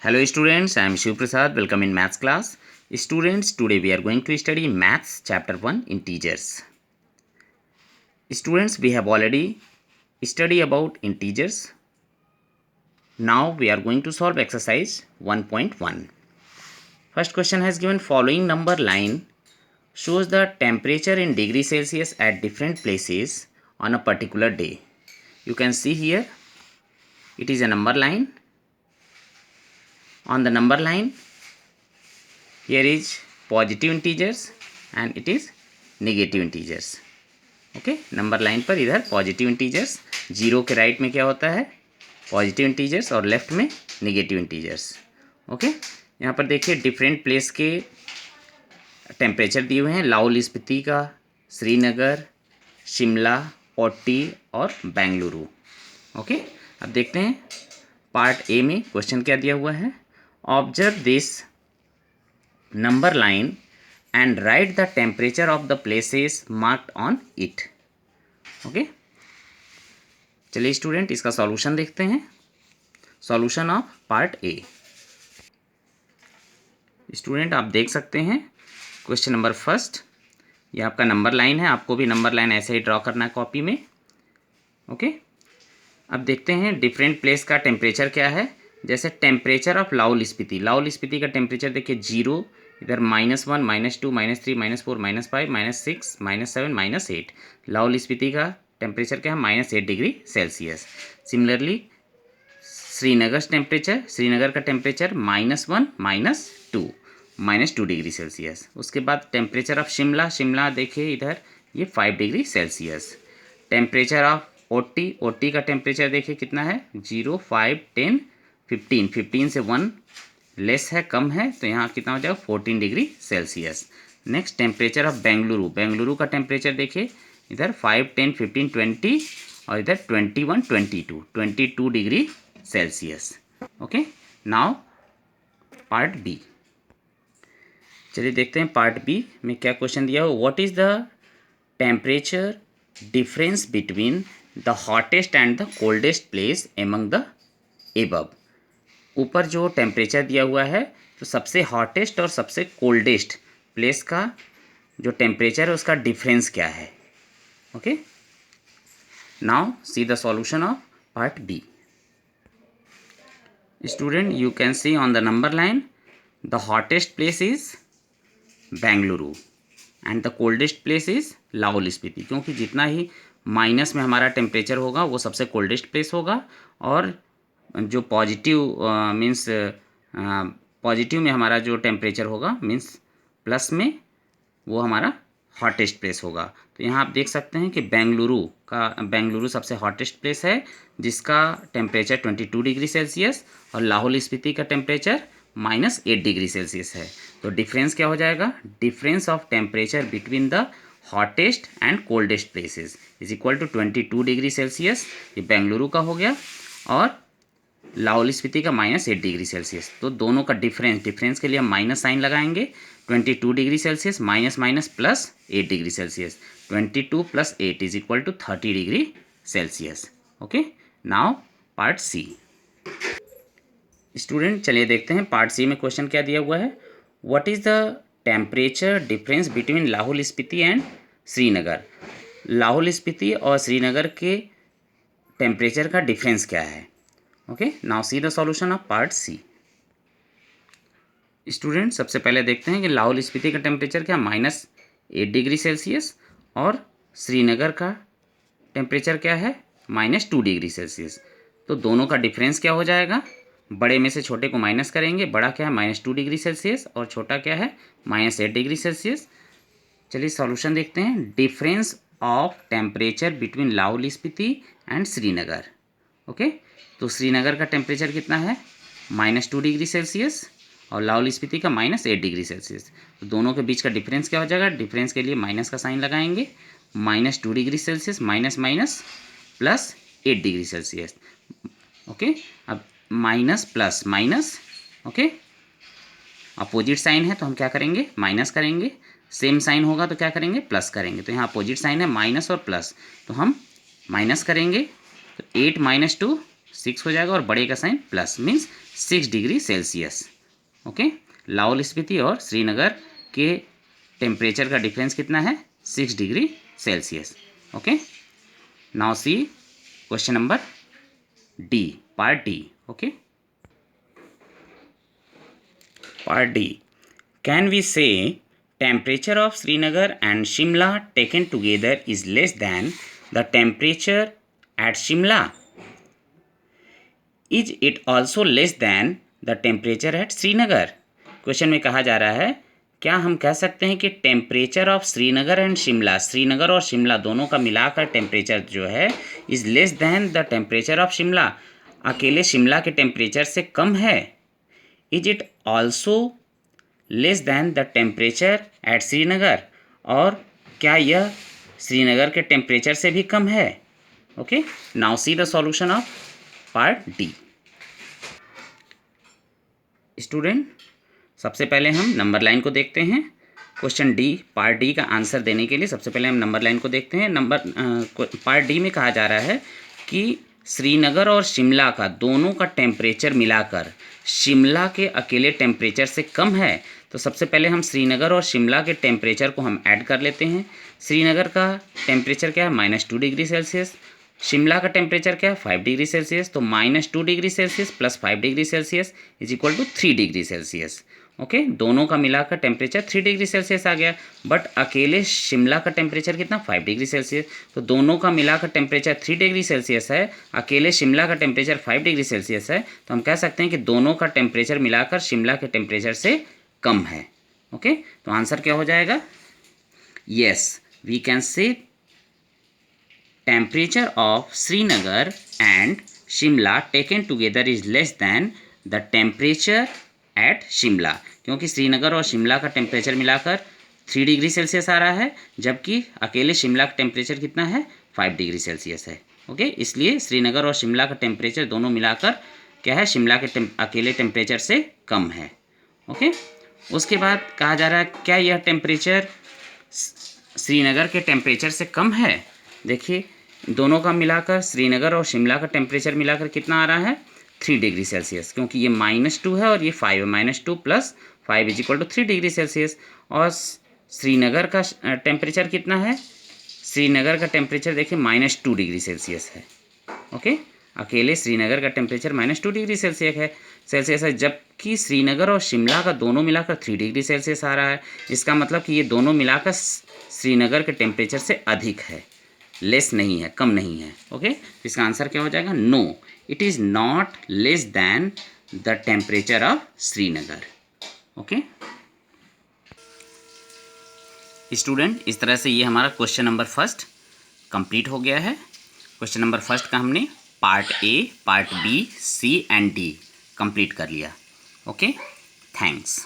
Hello students, I am Shiv Prasad. Welcome in maths class. Students, today we are going to study maths chapter 1 integers. Students, we have already studied about integers. Now we are going to solve exercise 1.1. First question has given following number line shows the temperature in degree Celsius at different places on a particular day. You can see here it is a number line. On the number line here is positive integers and it is negative integers. Okay number line पर इधर positive integers, zero के right में क्या होता है positive integers और left में negative integers. Okay यहाँ पर देखिए डिफरेंट प्लेस के टेम्परेचर दिए हुए हैं. लाहौल स्पीति का, श्रीनगर, शिमला, औटी और बेंगलुरु. ओके अब देखते हैं पार्ट ए में क्वेश्चन क्या दिया हुआ है. Observe this number line and write the temperature of the places marked on it. Okay चलिए स्टूडेंट इसका सॉल्यूशन देखते हैं. Solution of part A. Student आप देख सकते हैं क्वेश्चन नंबर फर्स्ट, ये आपका नंबर लाइन है. आपको भी नंबर लाइन ऐसे ही ड्रॉ करना है कॉपी में. ओके अब देखते हैं डिफरेंट प्लेस का टेम्परेचर क्या है. जैसे टेम्परेचर ऑफ लाहौल स्पीति, लाहौल स्पीति का टेम्परेचर देखिए जीरो, इधर -1, -2, -3, -4, -5, -6, -7, -8. लाहौल स्पीति का टेम्परेचर क्या है -8 degree Celsius. Similarly Srinagar temperature, Srinagar का टेम्परेचर -1, -2 डिग्री सेल्सियस. उसके बाद टेम्परेचर ऑफ शिमला, शिमला देखिए इधर ये 5 degree Celsius. Temperature of OT, OT का टेम्परेचर देखिए कितना है 0, 5, 10, 15. 15 से 1 लेस है, कम है, तो यहाँ कितना हो जाएगा 14 degree Celsius. Next temperature of Bengaluru, Bengaluru का टेम्परेचर देखिए इधर 5, 10, 15, 20 और इधर 21, 22 degree Celsius. Okay now part B. चलिए देखते हैं पार्ट बी में क्या क्वेश्चन दिया हो. What is the temperature difference between the hottest and the coldest place among the above. ऊपर जो टेम्परेचर दिया हुआ है तो सबसे हॉटेस्ट और सबसे कोल्डेस्ट प्लेस का जो टेम्परेचर है उसका डिफरेंस क्या है. Okay now see the solution of part B. Student you can see on the number line the hottest place is Bengaluru and the coldest place is Lahaul Spiti. क्योंकि जितना ही माइनस में हमारा टेम्परेचर होगा वो सबसे कोल्डेस्ट प्लेस होगा और जो पॉजिटिव मीन्स पॉजिटिव में हमारा जो टेम्परेचर होगा मीन्स प्लस में वो हमारा हॉटेस्ट प्लेस होगा. तो यहाँ आप देख सकते हैं कि बेंगलुरु सबसे हॉटेस्ट प्लेस है जिसका टेम्परेचर 22 डिग्री सेल्सियस और लाहौल स्पीति का टेम्परेचर -8 डिग्री सेल्सियस है. तो डिफरेंस क्या हो जाएगा, difference of temperature between the hottest and coldest places is equal to 22 degree celsius. ये बेंगलुरु का हो गया और लाहौल स्पीति का -8 डिग्री सेल्सियस. तो दोनों का डिफरेंस के लिए हम माइनस साइन लगाएंगे. 22 degree Celsius minus plus 8 degree celsius. 22 + 8 is equal to 30 degree Celsius. Okay now part C. Student चलिए देखते हैं पार्ट सी में क्वेश्चन क्या दिया हुआ है. What is the temperature difference between Lahaul Spiti and Srinagar. Lahaul Spiti और श्रीनगर के टेम्परेचर का डिफरेंस क्या है. Okay now see the solution of part C. Student सबसे पहले देखते हैं कि लाहौल स्पीति का टेम्परेचर क्या -8 डिग्री सेल्सियस और श्रीनगर का टेम्परेचर क्या है -2 डिग्री सेल्सियस. तो दोनों का डिफरेंस क्या हो जाएगा, बड़े में से छोटे को माइनस करेंगे. बड़ा क्या है -2 डिग्री सेल्सियस और छोटा क्या है -8 डिग्री सेल्सियस. चलिए सॉल्यूशन देखते हैं. Difference of temperature between Lahaul Spiti and Srinagar. Okay तो श्रीनगर का टेम्परेचर कितना है -2 डिग्री सेल्सियस और लाहौल स्पीति का -8 डिग्री सेल्सियस. तो दोनों के बीच का डिफरेंस क्या हो जाएगा, डिफरेंस के लिए माइनस का साइन लगाएंगे. -2 degree Celsius minus plus 8 degree Celsius. Okay अब minus plus minus. Okay opposite sign है तो हम क्या करेंगे माइनस करेंगे. सेम साइन होगा तो क्या करेंगे प्लस करेंगे. तो यहाँ अपोजिट साइन है माइनस और प्लस तो हम माइनस करेंगे. तो 8 - 2 6 हो जाएगा और बड़े का sign plus, means 6 degree Celsius. Okay, Lahaul Spiti और श्रीनगर के टेम्परेचर का डिफरेंस कितना है? 6 degree Celsius. Okay, now see question number D, part D. Okay, part D, can we say temperature of Srinagar and Shimla taken together is less than the temperature at Shimla? Is it also less than the temperature at Srinagar? Question में कहा जा रहा है क्या हम कह सकते हैं कि temperature of Srinagar and Shimla, Srinagar और शिमला दोनों का मिलाकर टेम्परेचर जो है is less than the temperature of Shimla, अकेले शिमला के टेम्परेचर से कम है। Is it also less than the temperature eight Srinagar, और क्या यह श्रीनगर के टेम्परेचर से भी कम है? Okay, now see the solution of part D. Student, सबसे पहले हम नंबर लाइन को देखते हैं। क्वेश्चन डी, पार्ट डी का आंसर देने के लिए सबसे पहले हम नंबर लाइन को देखते हैं। पार्ट डी में कहा जा रहा है कि श्रीनगर और शिमला का दोनों का टेम्परेचर मिलाकर शिमला के अकेले टेम्परेचर से कम है। तो सबसे पहले हम श्रीनगर और शिमला के टेम्परेचर को हम ऐड कर लेते हैं। श्रीनगर का टेम्परेचर क्या है? -2 डिग्री सेल्सियस। शिमला का टेम्परेचर क्या है? 5 डिग्री सेल्सियस। तो -2 degree Celsius plus 5 degree Celsius is equal to 3 degree Celsius. Okay, दोनों का मिलाकर टेम्परेचर 3 डिग्री सेल्सियस आ गया, बट अकेले शिमला का टेम्परेचर कितना? 5 डिग्री सेल्सियस। तो दोनों का मिलाकर टेम्परेचर 3 डिग्री सेल्सियस है, अकेले शिमला का टेम्परेचर 5 डिग्री सेल्सियस है। तो हम कह सकते हैं कि दोनों का टेम्परेचर मिलाकर शिमला के टेम्परेचर से कम है। ओके, तो आंसर क्या हो जाएगा? Yes, we can say temperature of Srinagar and Shimla taken together is less than the temperature at Shimla, क्योंकि श्रीनगर और शिमला का टेम्परेचर मिलाकर 3 डिग्री सेल्सियस आ रहा है, जबकि अकेले शिमला का टेम्परेचर कितना है? 5 डिग्री सेल्सियस है। ओके, इसलिए श्रीनगर और शिमला का टेम्परेचर दोनों मिलाकर क्या है? शिमला के अकेले टेम्परेचर से कम है। ओके, उसके बाद कहा जा रहा है क्या यह टेम्परेचर श्रीनगर के टेम्परेचर से कम है? देखिए, दोनों का मिलाकर श्रीनगर और शिमला का टेम्परेचर मिलाकर कितना आ रहा है? 3 डिग्री सेल्सियस, क्योंकि ये -2 है और ये 5 है। -2 + 5 is equal to 3 degree Celsius. और श्रीनगर का टेम्परेचर कितना है? श्रीनगर का टेम्परेचर देखिए -2 डिग्री सेल्सियस है। ओके, अकेले श्रीनगर का टेम्परेचर -2 डिग्री सेल्सियस है, जबकि श्रीनगर और शिमला का दोनों मिलाकर 3 डिग्री सेल्सियस आ रहा है। इसका मतलब कि ये दोनों मिलाकर श्रीनगर के टेम्परेचर से अधिक है, लेस नहीं है, कम नहीं है। ओके, इसका आंसर क्या हो जाएगा? No, it is not less than the temperature of Srinagar. Okay student, इस तरह से ये हमारा क्वेश्चन नंबर फर्स्ट कंप्लीट हो गया है। क्वेश्चन नंबर फर्स्ट का हमने part A, part B, C and D complete कर लिया। Okay, thanks.